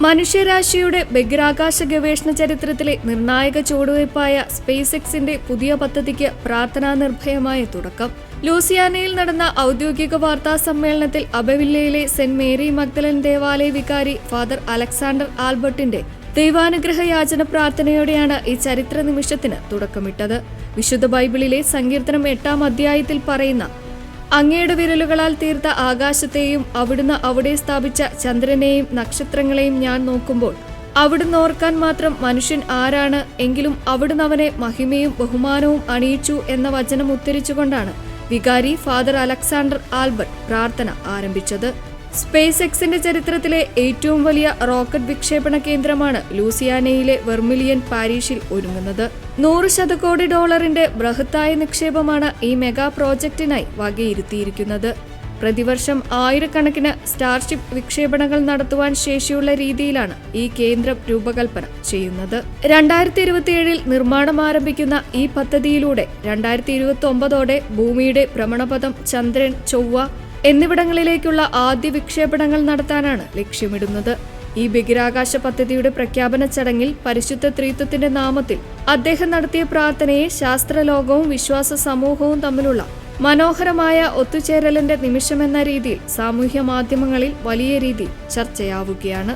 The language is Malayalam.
മനുഷ്യരാശിയുടെ ബഹിരാകാശ ഗവേഷണ ചരിത്രത്തിലെ നിർണായക ചുവടുവയ്പായ സ്പേസ് എക്സിന്റെ പുതിയ പദ്ധതിക്ക് പ്രാർത്ഥനാ നിർഭയമായ തുടക്കം. ലൂസിയാനയിൽ നടന്ന ഔദ്യോഗിക വാർത്താ സമ്മേളനത്തിൽ അബവില്ലയിലെ സെന്റ് മേരി മഗ്ദലൻ ദേവാലയ വികാരി ഫാദർ അലക്സാണ്ടർ ആൽബർട്ടിന്റെ ദൈവാനുഗ്രഹ യാചന പ്രാർത്ഥനയോടെയാണ് ഈ ചരിത്ര നിമിഷത്തിന് തുടക്കമിട്ടത്. വിശുദ്ധ ബൈബിളിലെ സങ്കീർത്തനം 8-ാം അധ്യായത്തിൽ പറയുന്ന അങ്ങയുടെ വിരലുകളാൽ തീർത്ത ആകാശത്തെയും അവിടുന്ന് അവിടെ സ്ഥാപിച്ച ചന്ദ്രനെയും നക്ഷത്രങ്ങളെയും ഞാൻ നോക്കുമ്പോൾ അവിടുന്ന് ഓർക്കാൻ മാത്രം മനുഷ്യൻ ആരാണ്, എങ്കിലും അവിടുന്ന് അവനെ മഹിമയും ബഹുമാനവും അണിയിച്ചു എന്ന വചനം ഉദ്ധരിച്ചുകൊണ്ടാണ് വികാരി ഫാദർ അലക്സാണ്ടർ ആൽബർട്ട് പ്രാർത്ഥന ആരംഭിച്ചത്. സ്പേസ് എക്സിന്റെ ചരിത്രത്തിലെ ഏറ്റവും വലിയ റോക്കറ്റ് വിക്ഷേപണ കേന്ദ്രമാണ് ലൂസിയാനയിലെ വെർമിലിയൻ പാരീഷിൽ ഒരുങ്ങുന്നത്. $100 ശതകോടി ബൃഹത്തായ നിക്ഷേപമാണ് ഈ മെഗാ പ്രോജക്റ്റിനായി വകയിരുത്തിയിരിക്കുന്നത്. പ്രതിവർഷം ആയിരക്കണക്കിന് സ്റ്റാർഷിപ്പ് വിക്ഷേപണങ്ങൾ നടത്തുവാൻ ശേഷിയുള്ള രീതിയിലാണ് ഈ കേന്ദ്രം രൂപകൽപ്പന ചെയ്യുന്നത്. 2027 നിർമ്മാണം ആരംഭിക്കുന്ന ഈ പദ്ധതിയിലൂടെ 2029ഓടെ ഭൂമിയുടെ ഭ്രമണപഥം, ചന്ദ്രൻ, ചൊവ്വ എന്നിവിടങ്ങളിലേക്കുള്ള ആദ്യ വിക്ഷേപണങ്ങൾ നടത്താനാണ് ലക്ഷ്യമിടുന്നത്. ഈ ബഹിരാകാശ പദ്ധതിയുടെ പ്രഖ്യാപന ചടങ്ങിൽ പരിശുദ്ധ ത്രിത്വത്തിന്റെ നാമത്തിൽ അദ്ദേഹം നടത്തിയ പ്രാർത്ഥനയെ ശാസ്ത്രലോകവും വിശ്വാസ സമൂഹവും തമ്മിലുള്ള മനോഹരമായ ഒത്തുചേരലിന്റെ നിമിഷമെന്ന രീതിയിൽ സാമൂഹ്യ മാധ്യമങ്ങളിൽ വലിയ രീതിയിൽ ചർച്ചയാവുകയാണ്.